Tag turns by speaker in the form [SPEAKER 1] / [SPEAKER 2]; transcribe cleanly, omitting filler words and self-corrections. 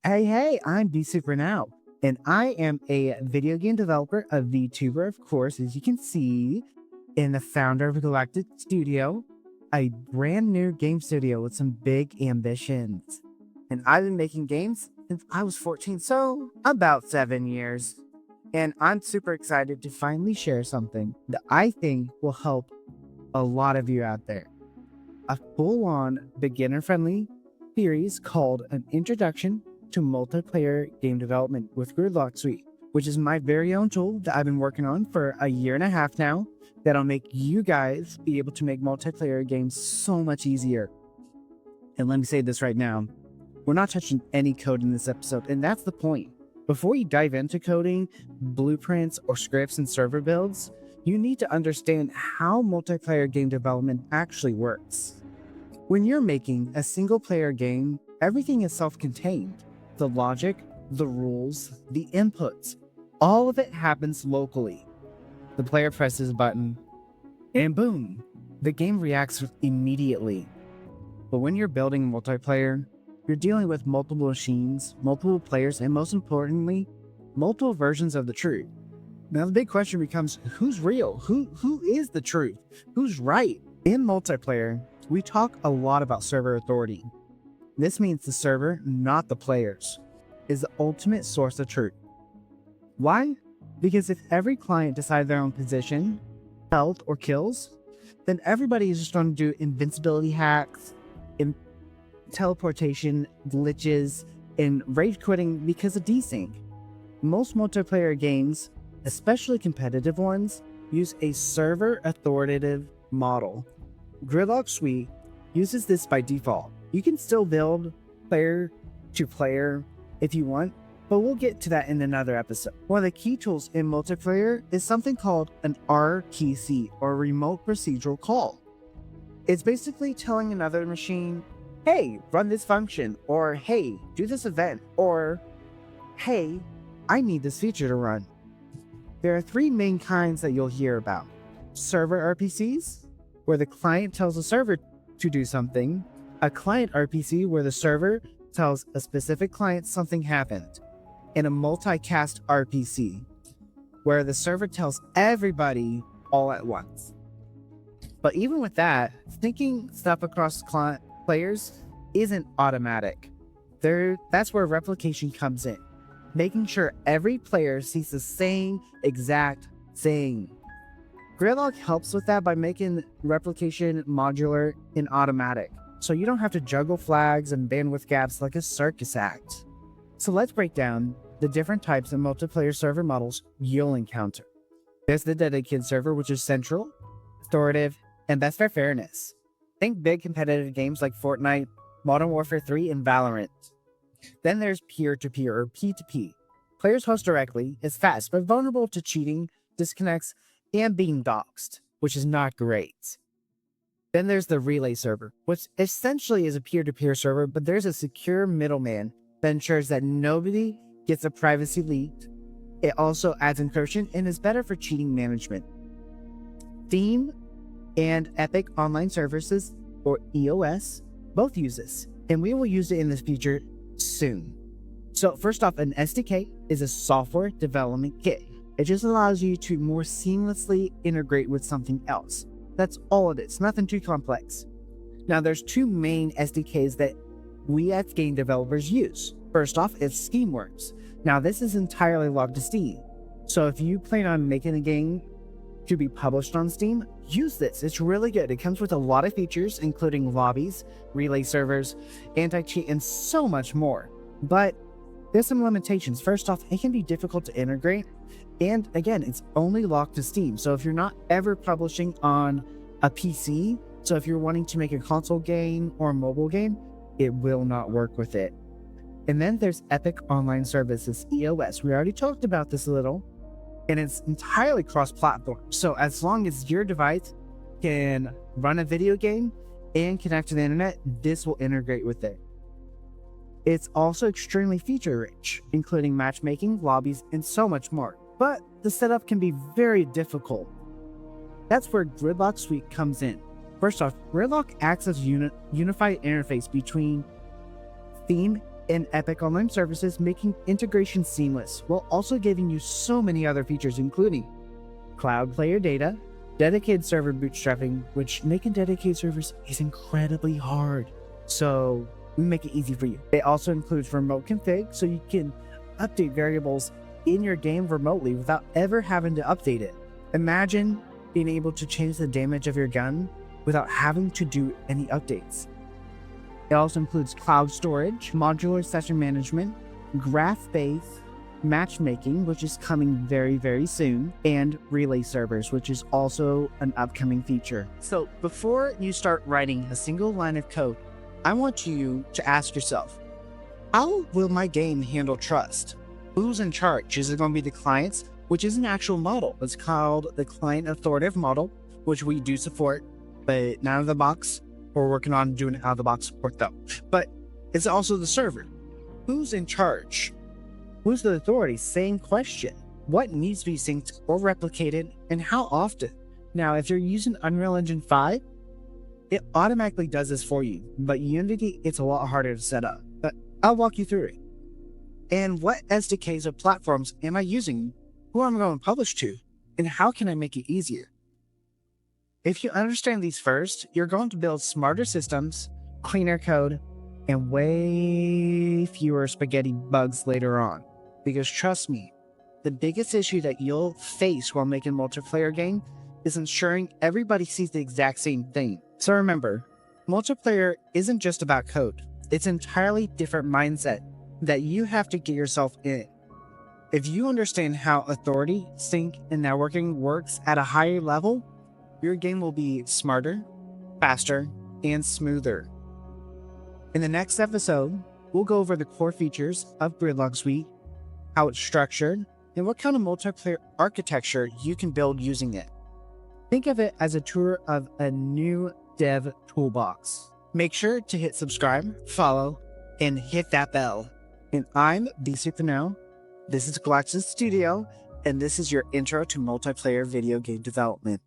[SPEAKER 1] Hey, I'm Besupernow, and I am a video game developer, a VTuber, of course, as you can see, and the founder of Galactic Studio, a brand new game studio with some big ambitions. And I've been making games since I was 14, so about 7 years. And I'm super excited to finally share something that I think will help a lot of you out there. A full-on beginner-friendly series called An Introduction to Multiplayer Game Development with Gridlock Suite, which is my very own tool that I've been working on for a year and a half now, that'll make you guys be able to make multiplayer games so much easier. And let me say this right now, we're not touching any code in this episode, and that's the point. Before you dive into coding, blueprints, or scripts and server builds, you need to understand how multiplayer game development actually works. When you're making a single-player game, everything is self-contained. The logic, the rules, the inputs, all of it happens locally. The player presses a button, and boom, the game reacts immediately. But when you're building multiplayer, you're dealing with multiple machines, multiple players, and most importantly, multiple versions of the truth. Now the big question becomes, who's real? Who is the truth? Who's right? In multiplayer, we talk a lot about server authority. This means the server, not the players, is the ultimate source of truth. Why? Because if every client decides their own position, health, or kills, then everybody is just going to do invincibility hacks, teleportation, glitches, and rage quitting because of desync. Most multiplayer games, especially competitive ones, use a server authoritative model. Gridlock Suite uses this by default. You can still build player to player if you want, but we'll get to that in another episode. One of the key tools in multiplayer is something called an RPC, or remote procedural call. It's basically telling another machine, hey, run this function, or hey, do this event, or hey, I need this feature to run. There are three main kinds that you'll hear about. Server RPCs, where the client tells the server to do something. A client RPC, where the server tells a specific client something happened. And a multicast RPC, where the server tells everybody all at once. But even with that, syncing stuff across players isn't automatic. That's where replication comes in, making sure every player sees the same exact thing. Gridlock helps with that by making replication modular and automatic, so you don't have to juggle flags and bandwidth gaps like a circus act. So let's break down the different types of multiplayer server models you'll encounter. There's the dedicated server, which is central, authoritative, and that's for fairness. Think big competitive games like Fortnite, Modern Warfare 3, and Valorant. Then there's peer-to-peer, or P2P. Players host directly, is fast, but vulnerable to cheating, disconnects, and being doxxed, which is not great. Then there's the relay server, which essentially is a peer-to-peer server, but there's a secure middleman that ensures that nobody gets a privacy leaked. It also adds encryption and is better for cheating management. Steam and Epic Online Services, or EOS, both use this, and we will use it in this future soon. So first off, an SDK is a software development kit. It just allows you to more seamlessly integrate with something else. That's all it is, nothing too complex. Now there's two main SDKs that we as game developers use. First off, it's Steamworks. Now this is entirely logged to Steam. So if you plan on making a game to be published on Steam, use this. It's really good. It comes with a lot of features, including lobbies, relay servers, anti-cheat, and so much more. But there's some limitations. First off, it can be difficult to integrate. And again, it's only locked to Steam. So if you're not ever publishing on a PC, so if you're wanting to make a console game or a mobile game, it will not work with it. And then there's Epic Online Services, EOS. We already talked about this a little, and it's entirely cross-platform. So as long as your device can run a video game and connect to the internet, this will integrate with it. It's also extremely feature-rich, including matchmaking, lobbies, and so much more. But the setup can be very difficult. That's where Gridlock Suite comes in. First off, Gridlock acts as a unified interface between Steam and epic online services, making integration seamless, while also giving you so many other features, including cloud player data, dedicated server bootstrapping, which making dedicated servers is incredibly hard. So we make it easy for you. It also includes remote config, so you can update variables in your game remotely without ever having to update it. Imagine being able to change the damage of your gun without having to do any updates. It also includes cloud storage, modular session management, graph-based matchmaking, which is coming very, very soon, and relay servers, which is also an upcoming feature. So before you start writing a single line of code, I want you to ask yourself, how will my game handle trust? Who's in charge? Is it going to be the clients, which is an actual model? It's called the client authoritative model, which we do support, but not out of the box. We're working on doing out of the box support though. But it's also the server. Who's in charge? Who's the authority? Same question. What needs to be synced or replicated, and how often? Now, if you're using Unreal Engine 5, it automatically does this for you, but Unity, it's a lot harder to set up. But I'll walk you through it. And what SDKs or platforms am I using? Who am I going to publish to? And how can I make it easier? If you understand these first, you're going to build smarter systems, cleaner code, and way fewer spaghetti bugs later on. Because trust me, the biggest issue that you'll face while making a multiplayer game is ensuring everybody sees the exact same thing. So remember, multiplayer isn't just about code. It's an entirely different mindset that you have to get yourself in. If you understand how authority, sync, and networking works at a higher level, your game will be smarter, faster, and smoother. In the next episode, we'll go over the core features of Gridlock Suite, how it's structured, and what kind of multiplayer architecture you can build using it. Think of it as a tour of a new dev toolbox. Make sure to hit subscribe, follow, and hit that bell. And I'm Besupernow. This is Galactic Studio, and this is your intro to multiplayer video game development.